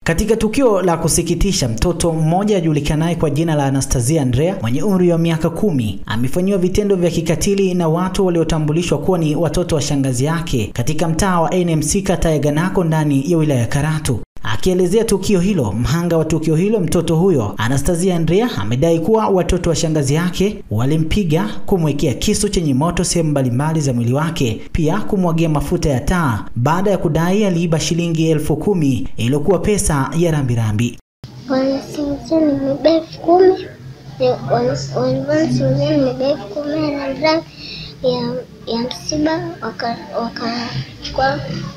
Katika tukio la kusikitisha, mtoto mmoja ajulikanaye kwa jina la Anastasia Andrea mwenye umri wa miaka 10 amefanywa vitendo vya kikatili na watu waliotambulishwa kuwa ni watoto wa shangazi yake katika mtaa wa NMC kata ya Ganako ndani ya wilaya ya Karatu. Akielezea tukio hilo, mhanga wa tukio hilo, mtoto huyo Anastasia Andrea amedai kuwa watoto wa shangazi yake walimpiga, kumwekea kisu chenye moto sehemu mbalimbali za mwili wake, pia kumwagia mafuta ya taa baada ya kudai aliiba shilingi 10,000 iliyokuwa pesa ya rambirambi. Wanasimamisha nimebeba 10,000, wanasimamisha nimebeba 10,000 ya msiba,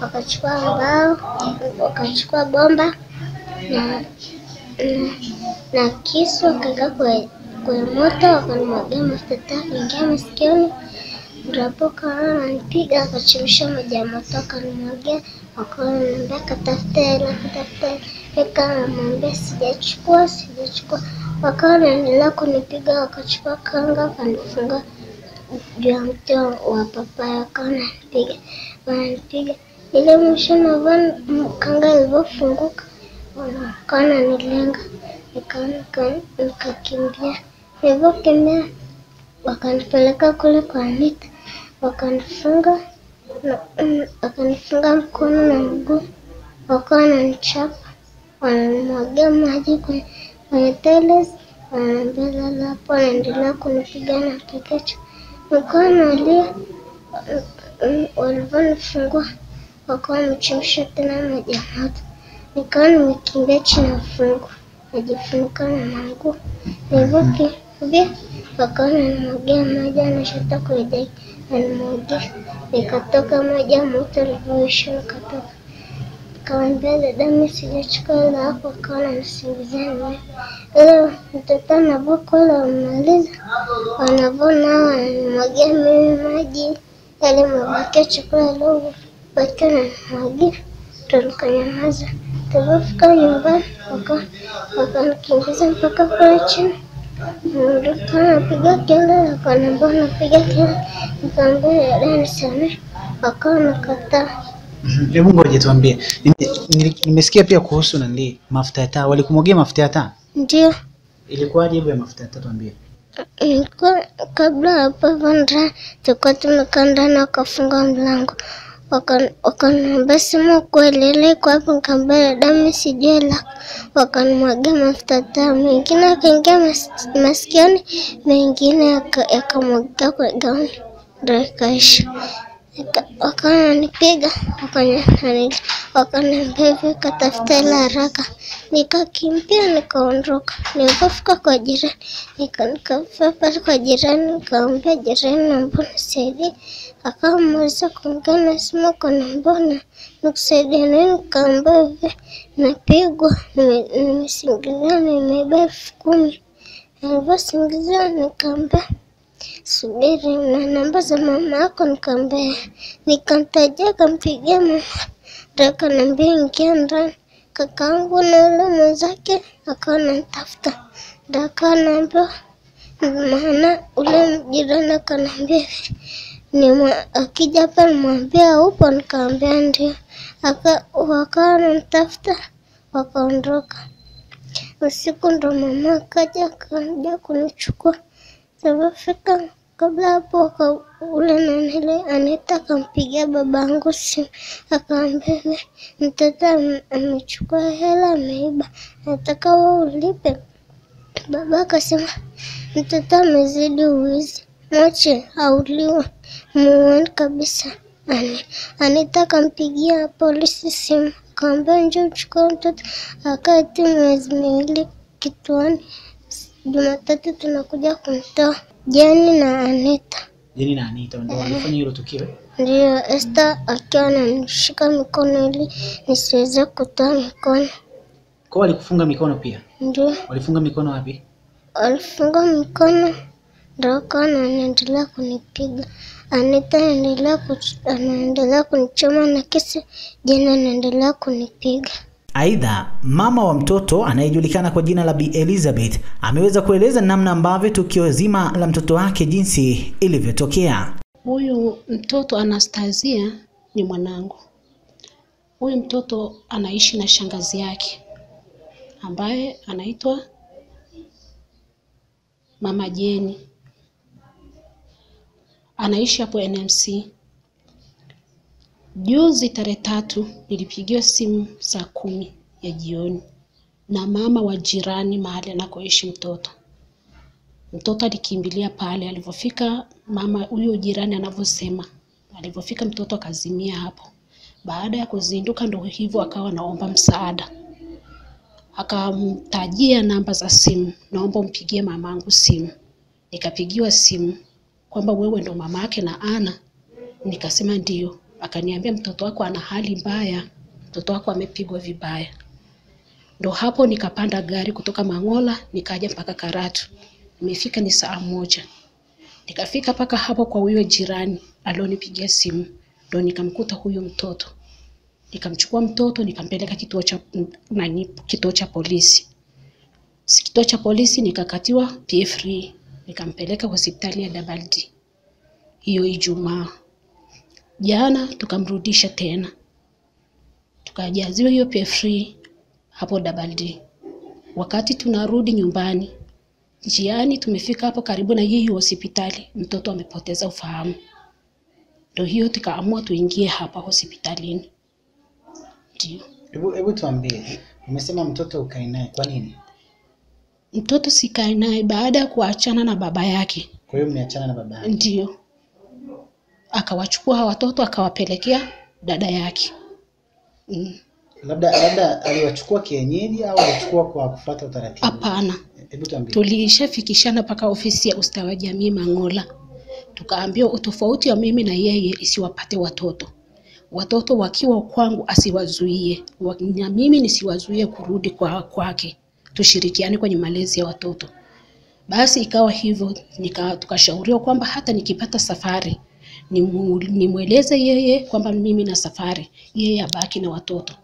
wakachukua mbao, wakachukua bomba na kisu, wakaweka kwa moto, wakanimwagia mafuta kuingia masikioni. Ndipo kana ananipiga, akachemsha maji ya moto akanimwagia, akaniambia katafuta hela. Nikamwambia sijachukua. Wakaendelea kunipiga, wakachukua kanga wakanifunga juu ya mti wa papaya, wananipiga. Ile mwisho na kanga ilivyofunguka, wananilenga, nikakimbia. Nilipokimbia wakanipeleka kule kwa Anita, wakanifunga mkono na mguu, wananichapa, wananimwagia maji kwenye tiles, wananiambia lala hapo, wanaendelea kunipiga na pekecha. Mkono alia, walivyonifungua wakawa wamechemsha tena maji ya moto. Nikawa nimekimbia chini ya fungu, najifunika na manguo. Nilipokimbia wakawa wananimwagia maji, anashata kwenye jagi, wananimwagia. Nikatoka maji ya moto yalivyoisha, nikatoka. Nikamwambia dada, mimi sijachukua hela hapo, akawa ananisingizia mimi. Ile mtoto anavuka wale wamaliza, wanavona wananimwagia mimi maji, yale mabaki ya chakula leo baki wananimwagia. Tulikanyamaza. Tulipofika nyumbani wakanikimbiza mpaka kule chini. Nilikuwa napiga kelele, wakaniambia napiga kelele. Nikamwambia dada nisamehe, wakawa nakataa. Hebu ngoja tuambie. Nimesikia pia kuhusu nani mafuta ya taa. Walikumwagia mafuta ya taa? Ndio. Ilikuwaje hiyo mafuta ya taa, tuambie. Ilikuwa kabla hapo Vandra tulikuwa tumekaa ndani, wakafunga mlango. Wakaniambia sema kweli ile kwa hapo, nikamwambia dada sijui la. Wakanimwagia mafuta ya taa, mengine akaingia masikioni, mengine yakamwagika kwa gauni, ndio ikaisha. Wakanipiga, wakaniambia katafuta hela haraka. Nikakimbia nikaondoka. Nilipofika kwa jirani, nikafika kwa jirani, nikamwambia jirani, naomba nisaidie. Akaanza kuongea na simu, akaniambia nikusaidia nini? Nikamwambia napigwa, nimesingizwa, nimeiba 10,000. Niliposingizwa nikamwambia subiri na namba za mama yako, nikamwambia. Nikamtajia, akampigia mama, ndio akaniambia ingia ndani. Kakaangu na yule mwenzake akawa anatafuta, ndio akaniambia, maana ule jirani akaniambia akija hapa nimwambia upo, nikamwambia ndio. Wakawa wanatafuta, wakaondoka. Usiku ndo mama akaja kunichukua. Tulipofika kabla hapo ule nanile Anita akampigia babangu simu, akamwambia mtoto amechukua hela, ameiba, nataka wewe ulipe. Baba akasema mtoto amezidi uwizi, mwache auliwe, muone kabisa. Anita akampigia polisi simu, akamwambia njoo uchukue mtoto, akati mwezi 2 kituoni. Jumatatu tunakuja kumtoa. Jeni na Anita ndio walifanya hilo tukio? Ndio, Esther akiwa ananishika mikono ili nisiweze kutoa mikono. Kwa walikufunga mikono pia? Ndio. Walifunga mikono wapi? Walifunga mikono, ndio kana anaendelea kunipiga. Anita anaendelea kunichoma na kesi, Jeni anaendelea kunipiga. Aidha, mama wa mtoto anayejulikana kwa jina la Bi Elizabeth ameweza kueleza namna ambavyo tukio zima la mtoto wake jinsi ilivyotokea. Huyu mtoto Anastasia ni mwanangu. Huyu mtoto anaishi na shangazi yake. ambaye anaitwa Mama Jeni. Anaishi hapo NMC. Juzi tarehe 3 nilipigiwa simu saa 10 ya jioni na mama wa jirani mahali anakoishi mtoto. Mtoto alikimbilia pale. Alipofika, mama huyo jirani anavyosema, alipofika mtoto akazimia hapo. Baada ya kuzinduka ndio hivyo akawa naomba msaada. Akamtajia namba za simu, naomba umpigie mamangu simu. Nikapigiwa simu kwamba wewe ndo mamake na Ana. Nikasema ndio. Akaniambia mtoto wako ana hali mbaya, mtoto wako amepigwa vibaya. Ndo hapo nikapanda gari kutoka Mangola nikaja mpaka Karatu. Nimefika ni saa 1. Nikafika paka hapo kwa huyo jirani alionipigia simu. Ndo nikamkuta huyo mtoto. Nikamchukua mtoto nikampeleka kituo cha polisi. Kituo cha polisi nikakatiwa PF3, nikampeleka hospitali ya Double D. Hiyo Ijumaa. Jana tukamrudisha tena. Tukajaziwa hiyo PF3 hapo Double D. Wakati tunarudi nyumbani, njiani tumefika hapo karibu na hiyo hospitali, mtoto amepoteza ufahamu. Ndio hiyo tukaamua tuingie hapa hospitalini. Ndio. Hebu tuambie, umesema mtoto ukae naye, kwa nini? Mtoto sikae naye baada ya kuachana na baba yake. Kwa hiyo mmeachana na baba yake? Ndio. Akawachukua watoto akawapelekea dada yake. Labda aliwachukua kienyeji au alichukua kwa kufuata utaratibu? Hapana. Hebu tuambie. Tulishafikishana paka ofisi ya ustawi wa jamii Mangola. Tukaambiwa utofauti wa mimi na yeye isiwapate watoto. Watoto wakiwa kwangu asiwazuie, na mimi nisiwazuie kurudi kwake. Tushirikiane kwenye malezi ya watoto. Basi ikawa hivyo, tukashauriwa kwamba hata nikipata safari nimweleze yeye kwamba mimi na safari, yeye abaki na watoto.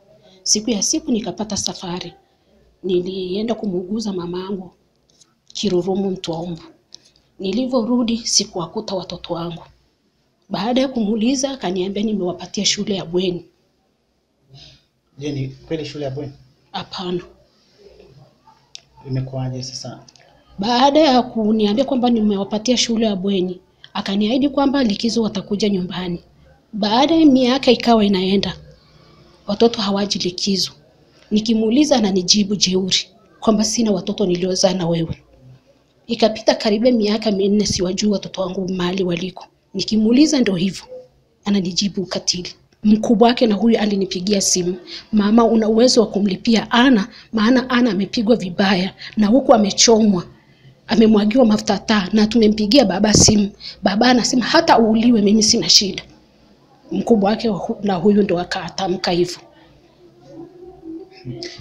Siku nikapata safari. Nilienda kumuuguza mamangu Kirurumu Mtwaumbu. Nilivyorudi sikuwakuta watoto wangu. Baada ya kumuuliza akaniambia nimewapatia shule ya bweni. Je, ni kweli shule ya bweni? Hapana. Imekuwaje sasa? Baada ya kuniambia kwamba nimewapatia shule ya bweni, akaniahidi kwamba likizo watakuja nyumbani. Baada ya miaka ikawa inaenda, watoto hawaji likizo. Nikimuuliza ananijibu jeuri kwamba sina watoto niliozaa na wewe. Ikapita karibu miaka 4 siwajui watoto wangu mahali waliko. Nikimuuliza ndio hivyo, ananijibu ukatili. Mkubwa wake na huyu alinipigia simu, mama una uwezo wa kumlipia Ana, maana Ana amepigwa vibaya na huku amechomwa, amemwagiwa mafuta taa, na tumempigia baba simu. Baba anasema hata uuliwe mimi sina shida. Mkubwa wake na huyu ndo akatamka hivyo.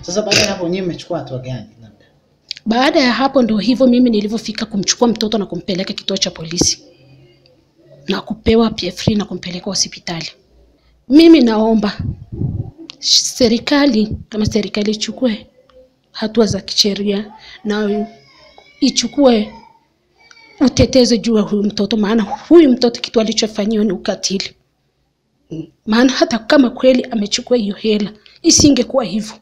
Sasa baada ya hapo nyinyi mmechukua hatua gani labda? Baada ya hapo ndio hivyo mimi nilivyofika kumchukua mtoto na kumpeleka kituo cha polisi na kupewa PF3 na kumpeleka hospitali. Mimi naomba serikali, kama serikali ichukue hatua za kisheria na ichukue utetezi juu ya huyu mtoto, maana huyu mtoto kitu alichofanywa ni ukatili. Maana hata kama kweli amechukua hiyo hela isingekuwa hivyo.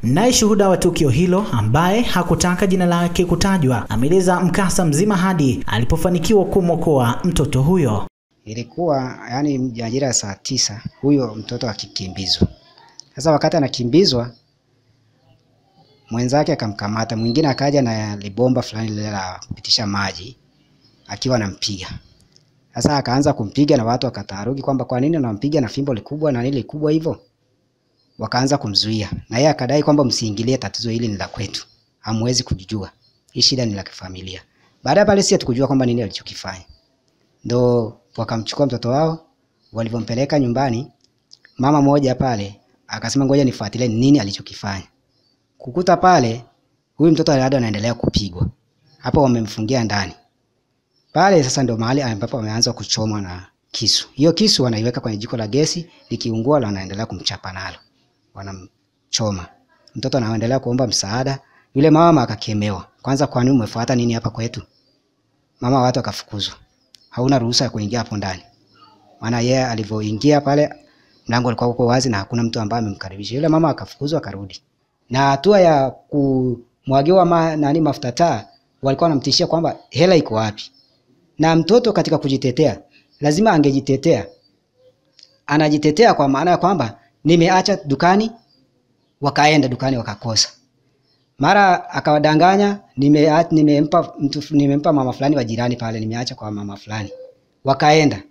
Naye shuhuda wa tukio hilo ambaye hakutaka jina lake kutajwa ameeleza mkasa mzima hadi alipofanikiwa kumwokoa mtoto huyo. Ilikuwa yani majira ya saa 9 huyo mtoto akikimbizwa. Sasa wakati anakimbizwa mwenzake akamkamata, mwingine akaja na libomba fulani lile la kupitisha maji akiwa anampiga. Sasa akaanza kumpiga na watu wakataharuki kwamba kwa nini anampiga na fimbo likubwa na nini likubwa hivyo? Wakaanza kumzuia. Na yeye akadai kwamba msiingilie, tatizo hili ni la kwetu. Hamwezi kujijua. Hii shida ni la kifamilia. Baada ya pale sisi hatukujua kwamba nini alichokifanya. Ndo wakamchukua mtoto wao, walivyompeleka nyumbani, mama moja pale akasema ngoja nifuatilie nini alichokifanya. Kukuta pale huyu mtoto bado anaendelea kupigwa. Hapo wamemfungia ndani. Pale sasa ndio mahali ambapo wameanza kuchoma na kisu. Hiyo kisu wanaiweka kwenye jiko la gesi, likiungua na wanaendelea kumchapa nalo. Wanamchoma. Mtoto anaendelea kuomba msaada. Yule mama akakemewa. Kwanza, kwa nini umefuata nini hapa kwetu? Mama watu akafukuzwa. Hauna ruhusa ya kuingia hapo ndani. Maana yeye alivyoingia pale mlango ulikuwa uko wazi na hakuna mtu ambaye amemkaribisha. Yule mama akafukuzwa akarudi. na hatua ya kumwagiwa mafuta taa walikuwa wanamtishia kwamba hela iko wapi. Na mtoto katika kujitetea lazima angejitetea, anajitetea kwa maana ya kwamba nimeacha dukani, wakaenda dukani wakakosa. Mara akawadanganya nimempa mama fulani wa jirani pale, nimeacha kwa mama fulani, wakaenda.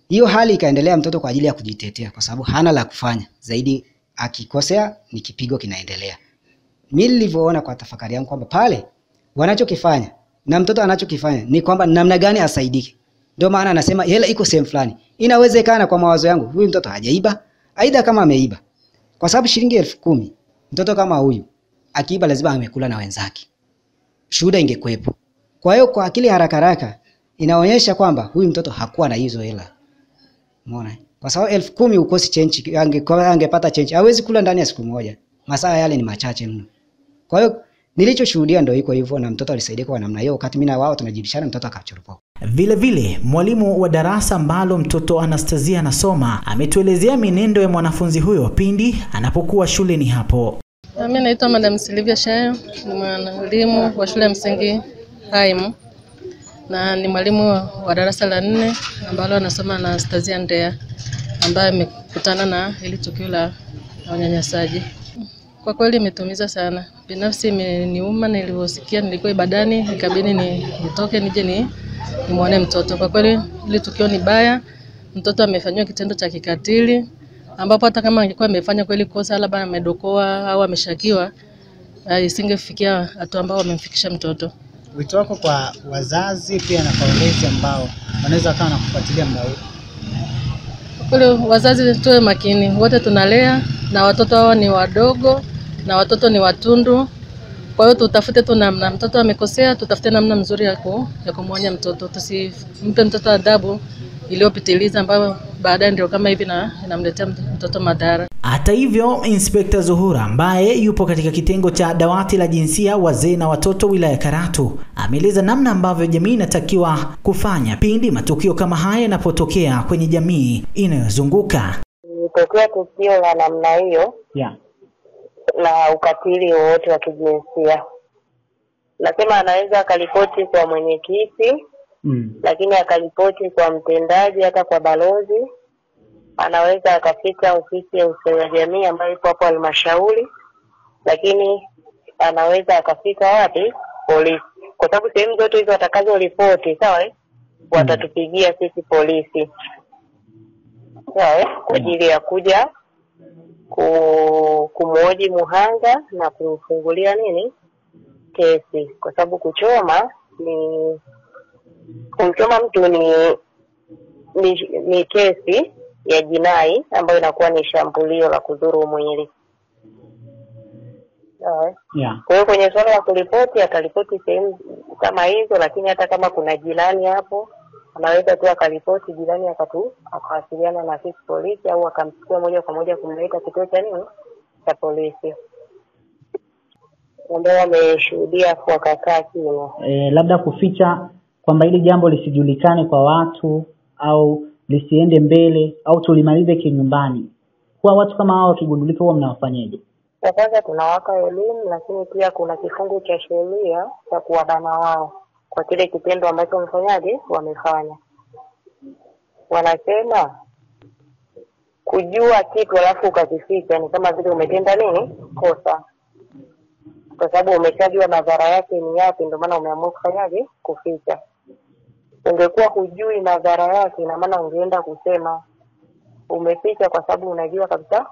Hiyo hali ikaendelea mtoto kwa ajili ya kujitetea, kwa sababu hana la kufanya zaidi, akikosea ni kipigo kinaendelea. Mimi nilivyoona kwa tafakari yangu kwamba pale wanachokifanya na mtoto anachokifanya ni kwamba namna gani asaidike. Ndio maana anasema hela iko sehemu fulani. Inawezekana kwa mawazo yangu huyu mtoto hajaiba, aidha kama ameiba. Kwa sababu shilingi 10,000 mtoto kama huyu akiiba lazima amekula na wenzake, shuhuda ingekuepo. Kwa hiyo kwa akili haraka inaonyesha kwamba huyu mtoto hakuwa na hizo hela. Umeona? Kwa sababu 10,000 ukosi change, angepata change hawezi kula ndani ya siku moja. Masaa yale ni machache mno. Kwa hiyo nilichoshuhudia ndio iko hivyo, na mtoto alisaidia kwa namna hiyo. Wakati mimi na wao tunajibishana, mtoto akachoropoka. Vile mwalimu wa darasa ambalo mtoto Anastasia anasoma ametuelezea minendo ya mwanafunzi huyo pindi anapokuwa shuleni hapo. Mimi naitwa Madam Silvia Shayo, ni mwalimu wa shule ya msingi Haimu, na ni mwalimu wa darasa la 4 ambalo anasoma Anastasia Andrea, ambaye amekutana na hili tukio la unyanyasaji. Kwa kweli imetumiza sana. Binafsi imeniuma, nilivyosikia nilikuwa ibadani, ikabidi nitoke nije nimuone mtoto. Kwa kweli hili tukio ni baya. Mtoto amefanywa kitendo cha kikatili, ambapo hata kama angekuwa amefanya kweli kosa, labda amedokoa au ameshakiwa, isingefikia hatua ambao wamemfikisha mtoto. Wito wako kwa wazazi pia na kwa walezi ambao wanaweza kama na kufuatilia muda huu? Kwa kweli wazazi tuwe makini, wote tunalea na watoto hao ni wadogo na watoto ni watundu. Kwa hiyo tutafute tu namna, mtoto amekosea, tutafute namna nzuri ya kumwonya mtoto. Tusimpe mtoto adhabu iliyopitiliza ambayo baadaye ndio kama hivi na inamletea mtoto madhara. Hata hivyo, Inspekta Zuhura ambaye yupo katika kitengo cha dawati la jinsia, wazee na watoto wilaya Karatu ameeleza namna ambavyo jamii inatakiwa kufanya pindi matukio kama haya yanapotokea kwenye jamii inayozunguka. Ikitokea tukio la namna hiyo, na ukatili wowote wa kijinsia, nasema anaweza akalipoti kwa mwenyekiti, lakini akalipoti kwa mtendaji, hata kwa balozi. Anaweza akafika ofisi ya ustawi wa jamii ambayo ipo hapo halmashauri, lakini anaweza akafika wapi? Polisi. Kwa sababu sehemu zote hizo watakazo ripoti, sawa, watatupigia sisi polisi, sawa, kwa ajili ya kuja kumhoji muhanga na kumfungulia kesi. Kwa sababu kumchoma mtu ni kesi ya jinai ambayo inakuwa ni shambulio la kudhuru mwili. Kwa hiyo kwenye swala la kuripoti, ataripoti sehemu kama hizo, lakini hata kama kuna jirani hapo, anaweza tu akaripoti jirani akawasiliana na sisi polisi, au akamchukua moja kwa moja kumleta kituo cha polisi ambao wameshuhudia kwa kakaa kimo. Labda kuficha kwamba hili jambo lisijulikane kwa watu au lisiende mbele au tulimalize kinyumbani. Kwa watu kama hao wakigundulika huwa mnawafanyaje? Kwa kwanza tunawapa elimu, lakini pia kuna kifungu cha sheria cha kuwabana wao kwa kile kitendo ambacho wamefanya. Wanasema kujua kitu alafu ukakificha ni kama vile umetenda kosa. Kwa sababu umeshajua madhara yake ni yapi, ndio maana umeamua kuficha. Ungekuwa hujui madhara yake, ina maana ungeenda kusema. Umeficha kwa sababu unajua kabisa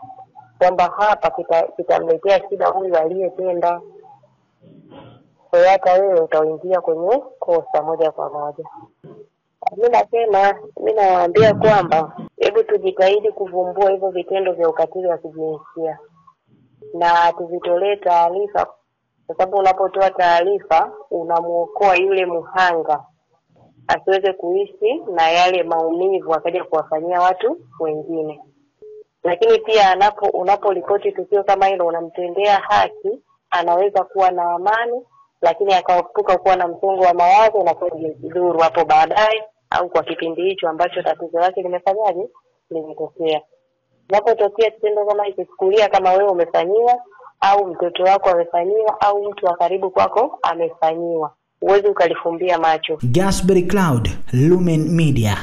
kwamba hapa kitamletea shida huyu aliyetenda. Kwa hiyo hata wewe utaingia kwenye kosa moja kwa moja. Mimi nawaambia kwamba hebu tujitahidi kuvumbua hivyo vitendo vya ukatili wa kijinsia na tuvitolee taarifa, kwa sababu unapotoa taarifa unamuokoa yule muhanga asiweze kuishi na yale maumivu akaja kuwafanyia watu wengine. Lakini pia unaporipoti tukio kama hilo, unamtendea haki, anaweza kuwa na amani, lakini akaepuka kuwa na msongo wa mawazo na kujidhuru hapo baadaye au kwa kipindi hicho ambacho tatizo lake limetokea. Unapotokea kitendo kama hicho, chukulia kama wewe umefanyiwa, au mtoto wako amefanyiwa au mtu wa karibu kwako amefanyiwa. Uweze ukalifumbia macho. Gasberry Cloud, Lumen Media.